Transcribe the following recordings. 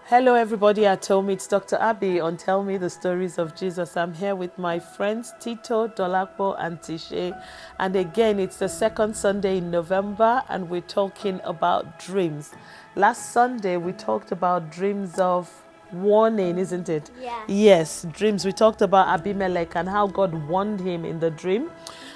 Hello, everybody at home. It's Dr. Abby on Tell Me the Stories of Jesus. I'm here with my friends Tito, Dolapo, and Tishe. And again, it's the second Sunday in November, and we're talking about dreams. Last Sunday, we talked about dreams of warning, isn't it? Yeah. Yes, dreams. We talked about Abimelech and how God warned him in the dream.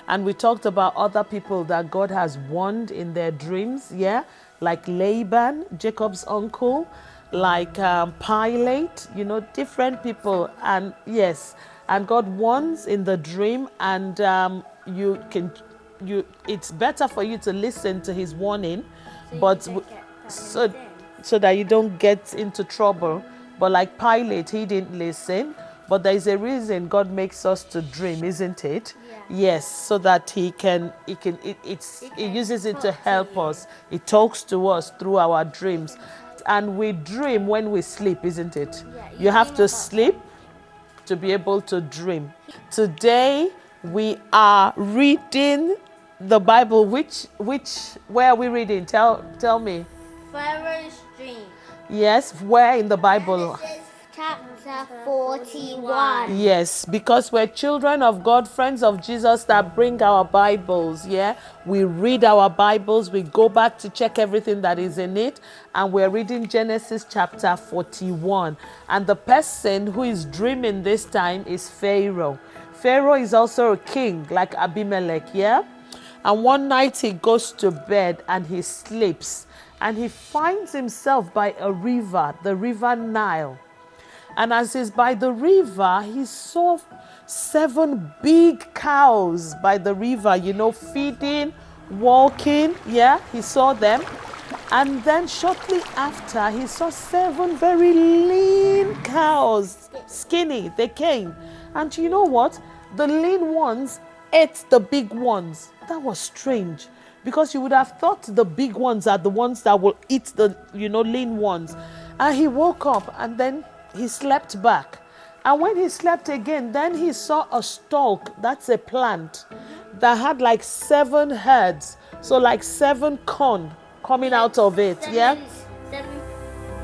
And we talked about other people that God has warned in their dreams, yeah? Like Laban, Jacob's uncle, like Pilate, different people. And yes, and God warns in the dream, and it's better for you to listen to his warning, but so so that you don't get into trouble. But like Pilate, he didn't listen. But there is a reason God makes us to dream, isn't it? Yeah. Yes, so that he uses it to help us. It talks to us through our dreams. And we dream when we sleep, isn't it? Yeah, you have to sleep to be able to dream. Today we are reading the Bible. Where are we reading? Tell me. Pharaoh's dream. Yes, where in the Bible? Genesis chapter 41. Yes, because we're children of God, friends of Jesus that bring our Bibles, yeah? We read our Bibles, we go back to check everything that is in it, and we're reading Genesis chapter 41. And the person who is dreaming this time is Pharaoh. Pharaoh is also a king, like Abimelech, yeah? And one night he goes to bed and he sleeps, and he finds himself by a river, the river Nile. And as he's by the river, he saw 7 big cows by the river, feeding, walking. Yeah, he saw them. And then shortly after, he saw 7 very lean cows, skinny. They came. And you know what? The lean ones ate the big ones. That was strange, because you would have thought the big ones are the ones that will eat the, lean ones. And he woke up, and then he slept back. And when he slept again, then he saw a stalk, that's a plant, that had like 7 heads. So like 7 corn coming out of it. Yeah? 7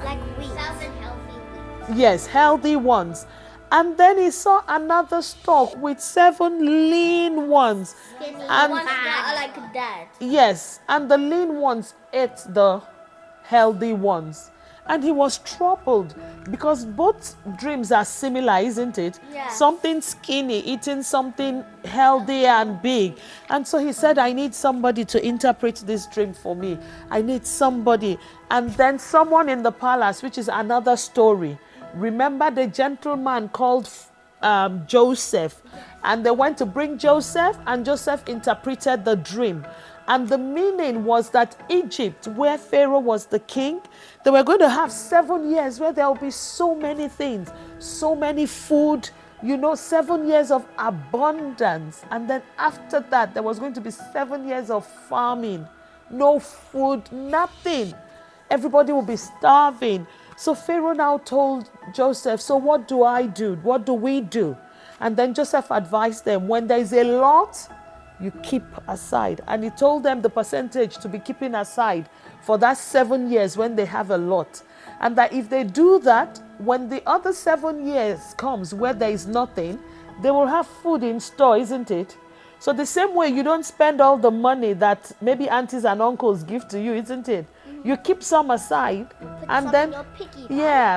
like wheat. 7 healthy wheat. Yes, healthy ones. And then he saw another stalk with 7 lean ones. Skinny And ones that are like dead. yes, and the lean ones ate the healthy ones. And he was troubled, because both dreams are similar, isn't it? Yeah. Something skinny eating something healthy and big. And so he said, I need somebody to interpret this dream for me. I need somebody. And then someone in the palace, which is another story. Remember the gentleman called Joseph. And they went to bring Joseph, and Joseph interpreted the dream. And the meaning was that Egypt, where Pharaoh was the king, they were going to have 7 years where there will be so many things, so many food, 7 years of abundance. And then after that, there was going to be 7 years of famine, no food, nothing. Everybody will be starving. So Pharaoh now told Joseph, so what do I do? What do we do? And then Joseph advised them, when there is a lot, you keep aside. And he told them the percentage to be keeping aside for that 7 years when they have a lot. And that if they do that, when the other 7 years comes where there is nothing, they will have food in store, isn't it? So the same way, you don't spend all the money that maybe aunties and uncles give to you, isn't it? You keep some aside, and then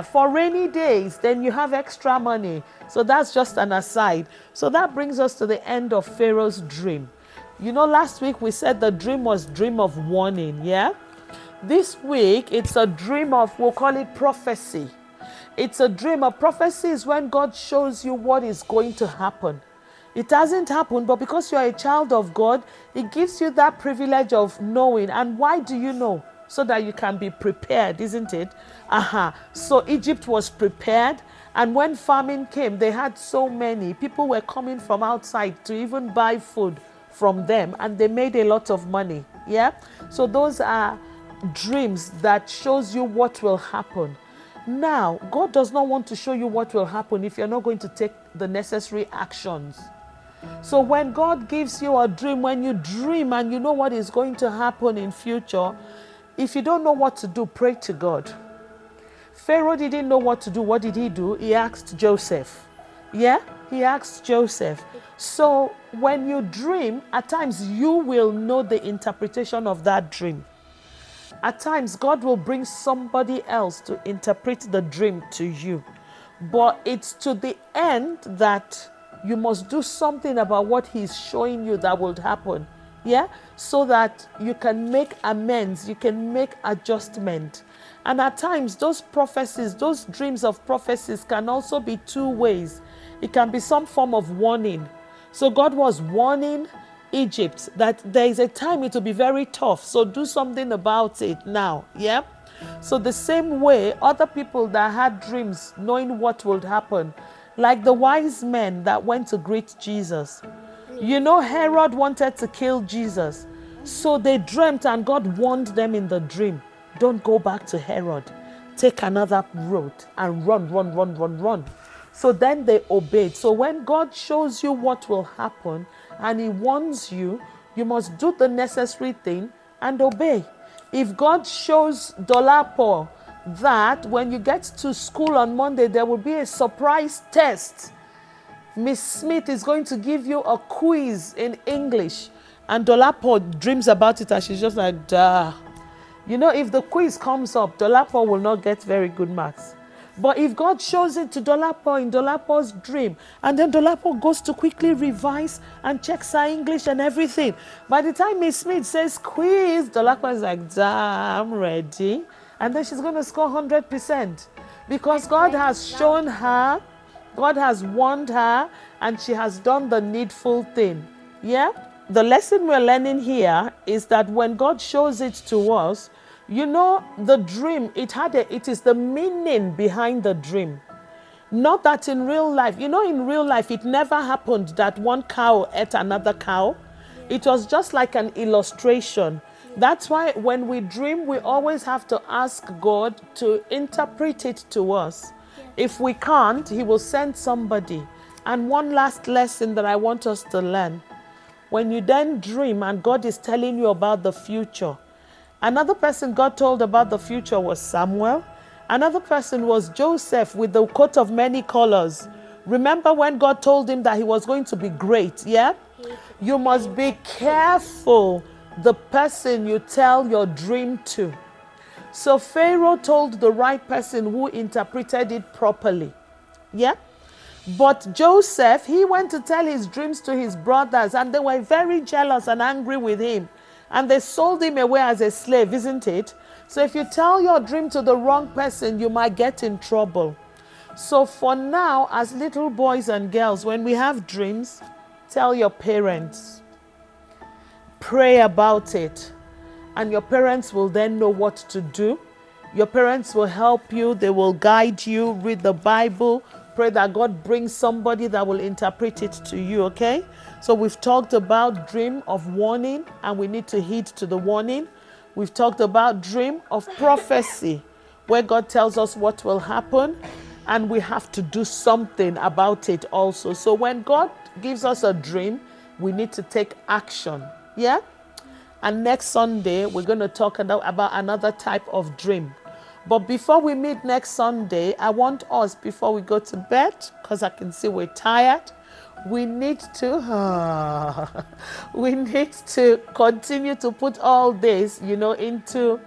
for rainy days, then you have extra money. So that's just an aside. So that brings us to the end of Pharaoh's dream. Last week we said the dream was dream of warning, yeah? This week it's a dream of, we'll call it prophecy. It's a dream. A prophecy is when God shows you what is going to happen. It hasn't happened, but because you're a child of God, it gives you that privilege of knowing. And why do you know? So that you can be prepared, isn't it? So Egypt was prepared, and when famine came, they had so many. People were coming from outside to even buy food from them, and they made a lot of money. Yeah? So those are dreams that shows you what will happen. Now, God does not want to show you what will happen if you're not going to take the necessary actions. So when God gives you a dream, when you dream and you know what is going to happen in future, if you don't know what to do, pray to God. Pharaoh didn't know what to do. What did he do? He asked Joseph. Yeah? He asked Joseph. So when you dream, at times you will know the interpretation of that dream. At times, God will bring somebody else to interpret the dream to you. But it's to the end that you must do something about what He's showing you that will happen. Yeah? So that you can make amends, you can make adjustment. And at times, those prophecies, those dreams of prophecies can also be two ways. It can be some form of warning. So God was warning Egypt that there is a time it will be very tough, so do something about it now. Yeah. So the same way, other people that had dreams knowing what would happen, like the wise men that went to greet Jesus. You know, Herod wanted to kill Jesus, so they dreamt and God warned them in the dream, don't go back to Herod, take another road and run. So then they obeyed. So when God shows you what will happen and He warns you, you must do the necessary thing and obey. If God shows Dolapo that when you get to school on Monday, there will be a surprise test. Miss Smith is going to give you a quiz in English. And Dolapo dreams about it and she's just like, duh. You know, if the quiz comes up, Dolapo will not get very good marks. But if God shows it to Dolapo in Dolapo's dream, and then Dolapo goes to quickly revise and checks her English and everything, by the time Miss Smith says quiz, Dolapo is like, I'm ready. And then she's going to score 100%. Because God has shown her, God has warned her, and she has done the needful thing. Yeah? The lesson we're learning here is that when God shows it to us, you know, the dream, it is the meaning behind the dream. Not that in real life, you know, in real life, it never happened that one cow ate another cow. It was just like an illustration. That's why when we dream, we always have to ask God to interpret it to us. If we can't, He will send somebody. And one last lesson that I want us to learn. When you then dream and God is telling you about the future, another person God told about the future was Samuel. Another person was Joseph with the coat of many colors. Remember when God told him that he was going to be great, yeah? You must be careful the person you tell your dream to. So Pharaoh told the right person who interpreted it properly, yeah? But Joseph, he went to tell his dreams to his brothers and they were very jealous and angry with him. And they sold him away as a slave, isn't it? So if you tell your dream to the wrong person, you might get in trouble. So for now, as little boys and girls, when we have dreams, tell your parents. Pray about it. And your parents will then know what to do. Your parents will help you. They will guide you. Read the Bible. Pray that God brings somebody that will interpret it to you, okay? So we've talked about dream of warning, and we need to heed to the warning. We've talked about dream of prophecy, where God tells us what will happen, and we have to do something about it also. So when God gives us a dream, we need to take action, yeah? And next Sunday, we're going to talk about another type of dream. But before we meet next Sunday, I want us, before we go to bed, because I can see we're tired, we need to continue to put all this, you know, into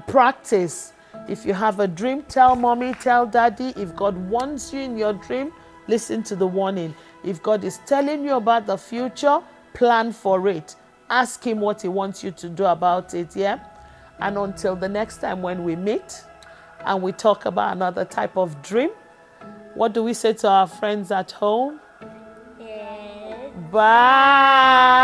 practice. If you have a dream, tell mommy, tell daddy. If God wants you in your dream, listen to the warning. If God is telling you about the future, plan for it. Ask Him what He wants you to do about it, yeah? And until the next time when we meet and we talk about another type of dream, what do we say to our friends at home? Bye.